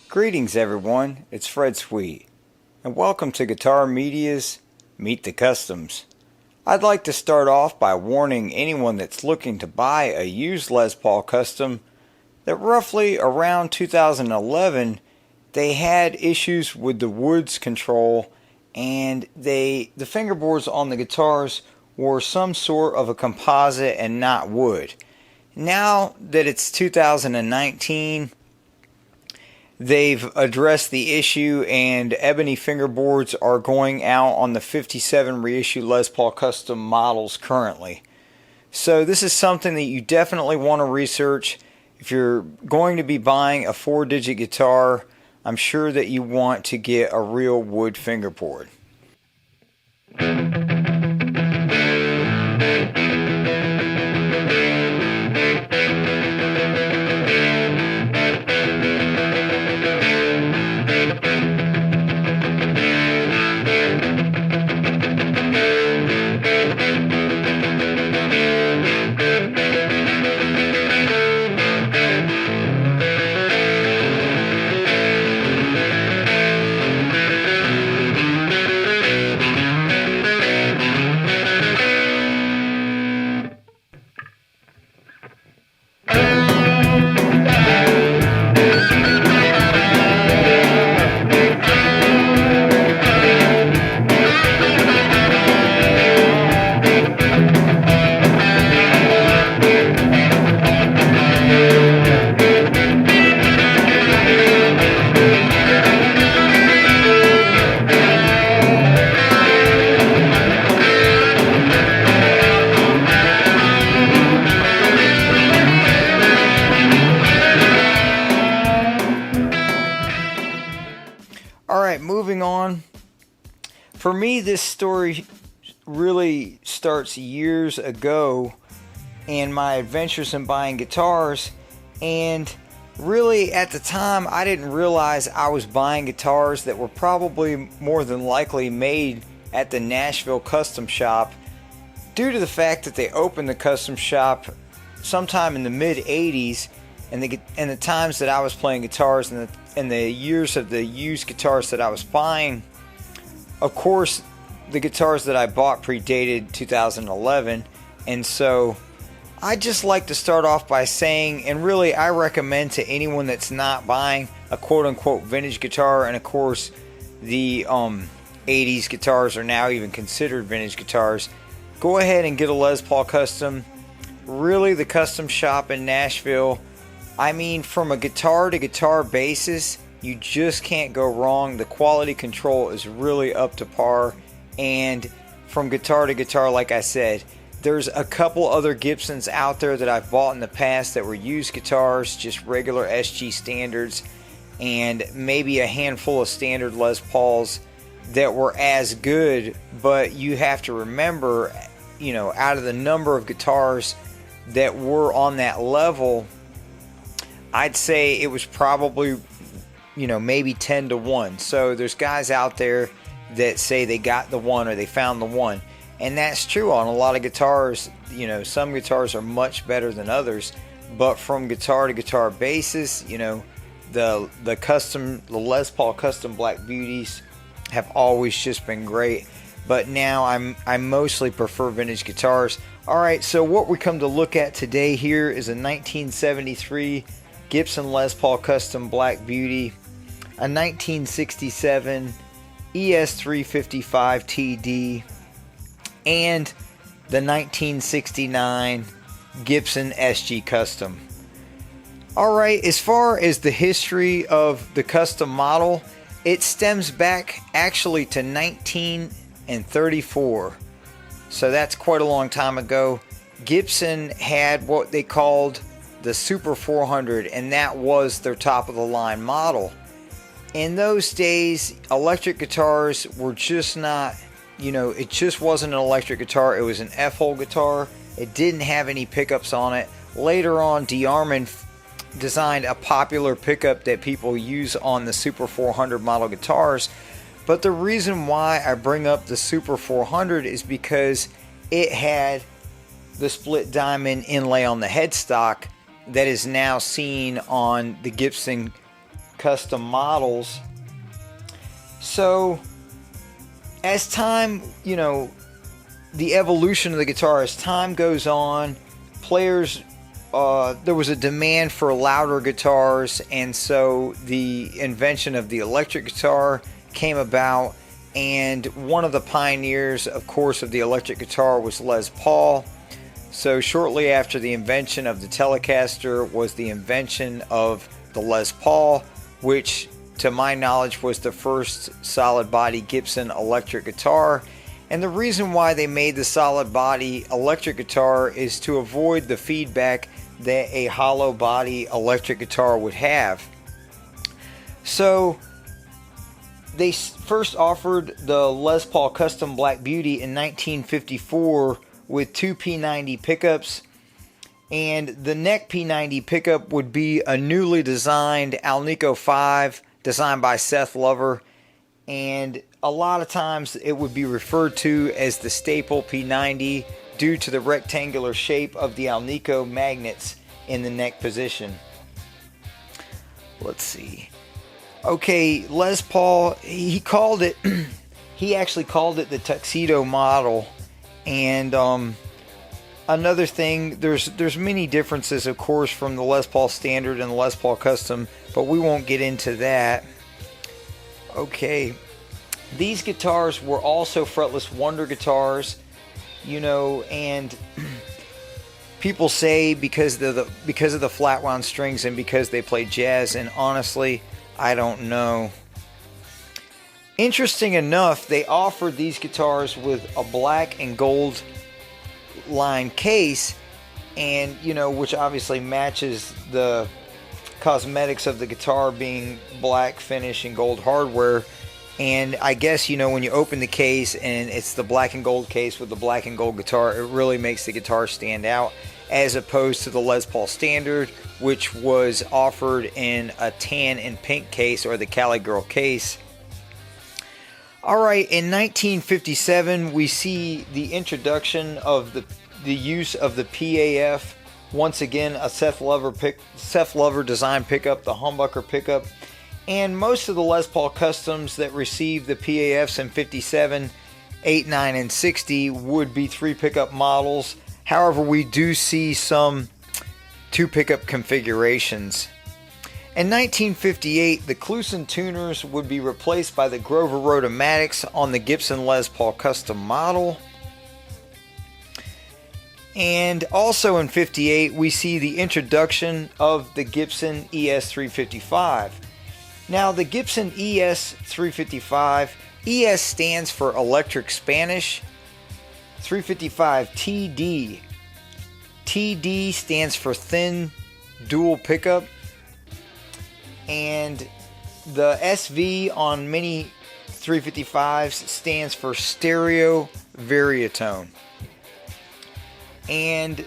Greetings everyone, it's Fred Sweet, and welcome to Guitar Media's Meet the Customs. I'd like to start off by warning anyone that's looking to buy a used Les Paul Custom that roughly around 2011 they had issues with the woods control, and the fingerboards on the guitars were some sort of a composite and not wood. Now that it's 2019, they've addressed the issue and ebony fingerboards are going out on the 57 reissue Les Paul Custom models currently. So this is something that you definitely want to research. If you're going to be buying a 4-digit guitar, I'm sure that you want to get a real wood fingerboard. Alright, moving on. For me, this story really starts years ago and my adventures in buying guitars. And really, at the time, I didn't realize I was buying guitars that were probably more than likely made at the Nashville Custom Shop, due to the fact that they opened the custom shop sometime in the mid 80s, and the times that I was playing guitars and the years of the used guitars that I was buying. Of course, the guitars that I bought predated 2011, and so I just like to start off by saying, and really I recommend to anyone that's not buying a quote-unquote vintage guitar, and of course the 80s guitars are now even considered vintage guitars, go ahead and get a Les Paul Custom. Really, the custom shop in Nashville, I mean, from a guitar to guitar basis, you just can't go wrong. The quality control is really up to par, and from guitar to guitar, like I said, there's a couple other Gibsons out there that I've bought in the past that were used guitars, just regular SG standards, and maybe a handful of standard Les Pauls that were as good. But you have to remember, out of the number of guitars that were on that level, I'd say it was probably, maybe 10 to 1. So there's guys out there that say they got the one or they found the one. And that's true on a lot of guitars. Some guitars are much better than others. But from guitar to guitar basis, the Les Paul Custom Black Beauties have always just been great. But now I mostly prefer vintage guitars. Alright, so what we come to look at today here is a 1973 Gibson Les Paul Custom Black Beauty, a 1967 ES355 TD, and the 1969 Gibson SG Custom. Alright, as far as the history of the custom model, it stems back actually to 1934. So that's quite a long time ago. Gibson had what they called the Super 400, and that was their top of the line model. In those days, electric guitars were just not, it just wasn't an electric guitar. It was an F-hole guitar. It didn't have any pickups on it. Later on, DeArmond designed a popular pickup that people use on the Super 400 model guitars. But the reason why I bring up the Super 400 is because it had the split diamond inlay on the headstock that is now seen on the Gibson custom models. So as time, the evolution of the guitar, as time goes on, players, there was a demand for louder guitars, and so the invention of the electric guitar came about. And one of the pioneers, of course, of the electric guitar was Les Paul. So shortly after the invention of the Telecaster was the invention of the Les Paul, which to my knowledge was the first solid body Gibson electric guitar. And the reason why they made the solid body electric guitar is to avoid the feedback that a hollow body electric guitar would have. So they first offered the Les Paul Custom Black Beauty in 1954 with two P90 pickups, and the neck P90 pickup would be a newly designed Alnico 5 designed by Seth Lover, and a lot of times it would be referred to as the staple P90 due to the rectangular shape of the Alnico magnets in the neck position. Let's see. Okay, Les Paul, he actually called it the tuxedo model. And another thing, there's many differences, of course, from the Les Paul Standard and the Les Paul Custom, but we won't get into that. Okay, these guitars were also fretless wonder guitars, and people say because of the flat wound strings and because they play jazz, and honestly, I don't know. Interesting enough, they offered these guitars with a black and gold line case, and which obviously matches the cosmetics of the guitar being black finish and gold hardware. And I guess, when you open the case and it's the black and gold case with the black and gold guitar, it really makes the guitar stand out, as opposed to the Les Paul Standard, which was offered in a tan and pink case, or the Cali Girl case. Alright, in 1957 we see the introduction of the use of the PAF. Once again, a Seth Lover design pickup, the humbucker pickup. And most of the Les Paul Customs that received the PAFs in 57, 8, 9, and 60 would be 3 pickup models. However, we do see some 2 pickup configurations. In 1958, the Kluson tuners would be replaced by the Grover Rotomatics on the Gibson Les Paul Custom model. And also in 58, we see the introduction of the Gibson ES355. Now, the Gibson ES355, ES stands for Electric Spanish, 355 TD. TD stands for Thin Dual Pickup, and the SV on many 355s stands for Stereo Variatone. And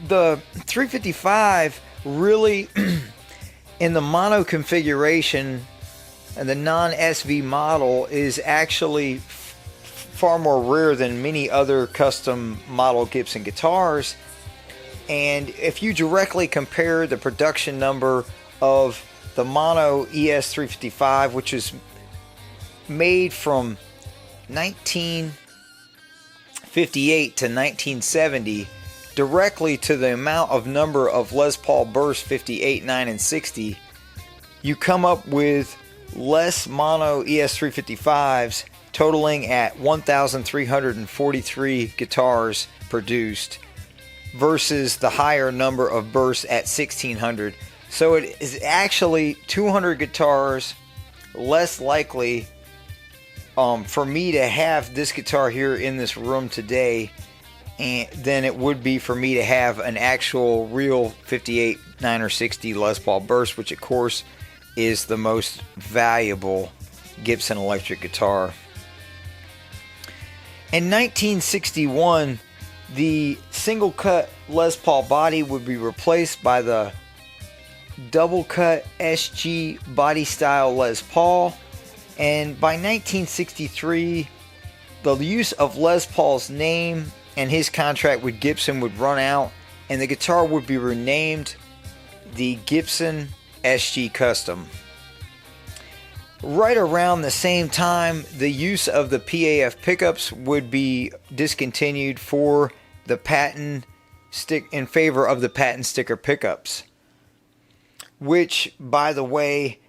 the 355 really in the mono configuration, and the non-SV model is actually far more rare than many other custom model Gibson guitars. And if you directly compare the production number of the mono ES355, which is made from 1958 to 1970, directly to the amount of number of Les Paul Burst 58, 9, and 60, you come up with less mono ES355s, totaling at 1,343 guitars produced, versus the higher number of bursts at 1,600. So it is actually 200 guitars less likely for me to have this guitar here in this room today than it would be for me to have an actual real 58, 9, or 60 Les Paul Burst, which of course is the most valuable Gibson electric guitar. In 1961, the single cut Les Paul body would be replaced by the double cut SG body style Les Paul. And by 1963, the use of Les Paul's name and his contract with Gibson would run out, and the guitar would be renamed the Gibson SG Custom. Right around the same time, the use of the PAF pickups would be discontinued for the patent stick in favor of the patent sticker pickups, which, by the way,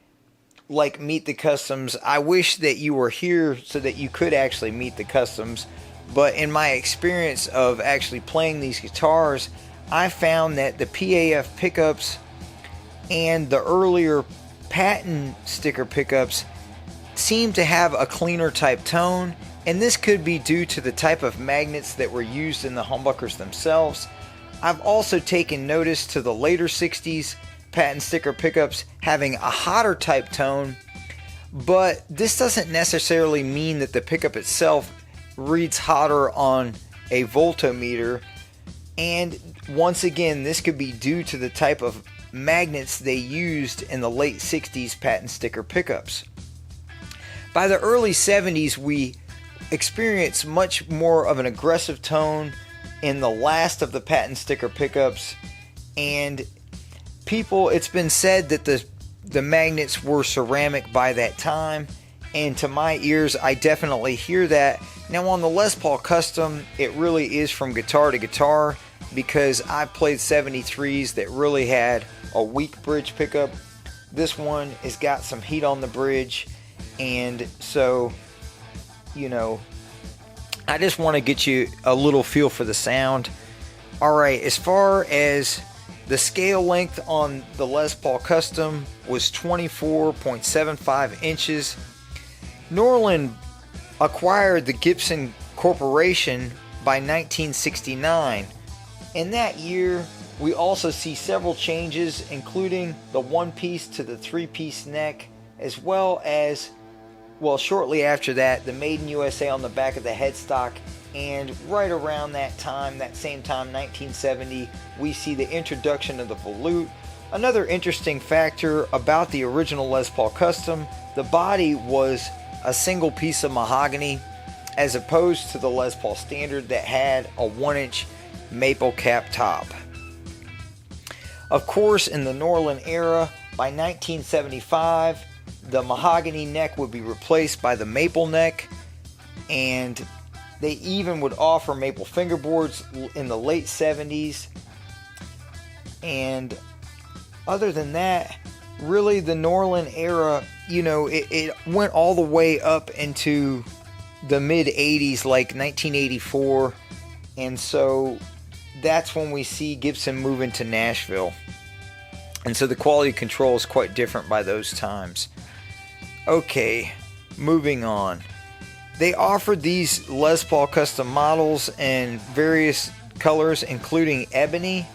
like Meet the Customs, I wish that you were here so that you could actually meet the customs. But in my experience of actually playing these guitars, I found that the PAF pickups and the earlier patent sticker pickups seem to have a cleaner type tone, and this could be due to the type of magnets that were used in the humbuckers themselves. I've also taken notice to the later 60s patent sticker pickups having a hotter type tone, but this doesn't necessarily mean that the pickup itself reads hotter on a voltmeter. And once again, this could be due to the type of magnets they used in the late 60s patent sticker pickups. By the early 70s, we experienced much more of an aggressive tone in the last of the patent sticker pickups, and it's been said that the magnets were ceramic by that time, and to my ears, I definitely hear that. Now on the Les Paul Custom, it really is from guitar to guitar, because I've played 73s that really had a weak bridge pickup. This one has got some heat on the bridge, and so, I just want to get you a little feel for the sound. Alright, as far as the scale length on the Les Paul Custom was 24.75 inches. Norlin acquired the Gibson Corporation by 1969. In that year, we also see several changes, including the one-piece to the three-piece neck, as well as well, shortly after that, the Made in USA on the back of the headstock, and right around that time, that same time, 1970, we see the introduction of the volute. Another interesting factor about the original Les Paul Custom, the body was a single piece of mahogany as opposed to the Les Paul Standard that had a 1-inch maple cap top. Of course, in the Norlin era, by 1975, the mahogany neck would be replaced by the maple neck, and they even would offer maple fingerboards in the late 70s. And other than that, really the Norlin era, you know, it went all the way up into the mid 80s, like 1984, and so that's when we see Gibson move into Nashville, and so the quality control is quite different by those times. Okay, moving on. They offered these Les Paul custom models in various colors, including ebony,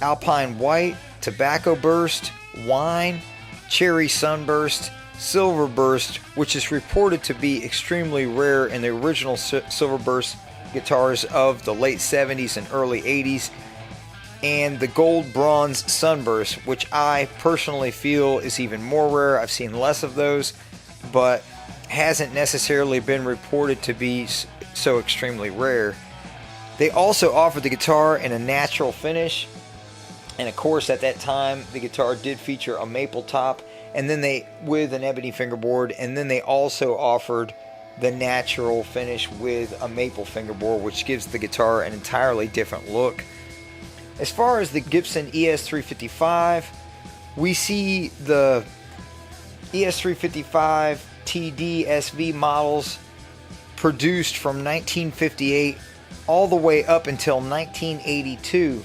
alpine white, tobacco burst, wine, cherry sunburst, silver burst, which is reported to be extremely rare in the original silver burst guitars of the late 70s and early 80s, and the gold bronze sunburst, which I personally feel is even more rare. I've seen less of those, but hasn't necessarily been reported to be so extremely rare. They also offered the guitar in a natural finish, and of course at that time the guitar did feature a maple top, and then they with an ebony fingerboard, and then they also offered the natural finish with a maple fingerboard, which gives the guitar an entirely different look. As far as the Gibson ES355, we see the ES355 TD SV models produced from 1958 all the way up until 1982,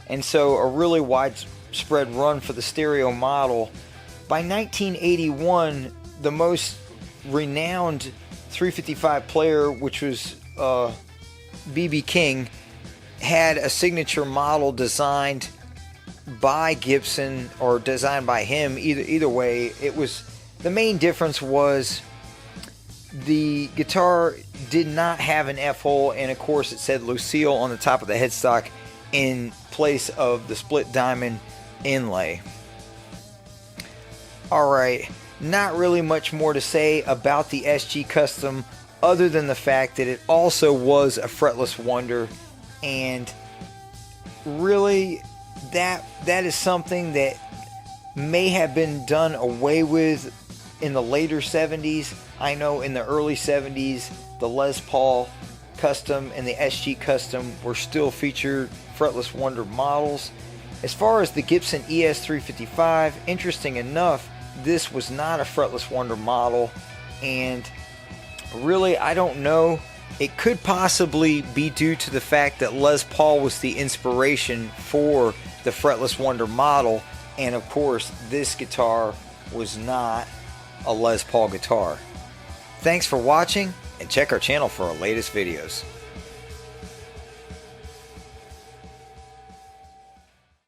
and so a really widespread run for the stereo model. By 1981, the most renowned 355 player, which was B.B. King, had a signature model designed by Gibson or designed by him. Either way, it was, the main difference was the guitar did not have an F-hole, and of course it said Lucille on the top of the headstock in place of the split diamond inlay. Alright, not really much more to say about the SG Custom other than the fact that it also was a fretless wonder, and really that is something that may have been done away with in the later 70s. I know in the early 70s the Les Paul Custom and the SG Custom were still featured fretless wonder models. As far as the Gibson ES355, interesting enough, this was not a fretless wonder model, and really I don't know. It could possibly be due to the fact that Les Paul was the inspiration for the fretless wonder model, and of course this guitar was not a Les Paul guitar. Thanks for watching, and check our channel for our latest videos.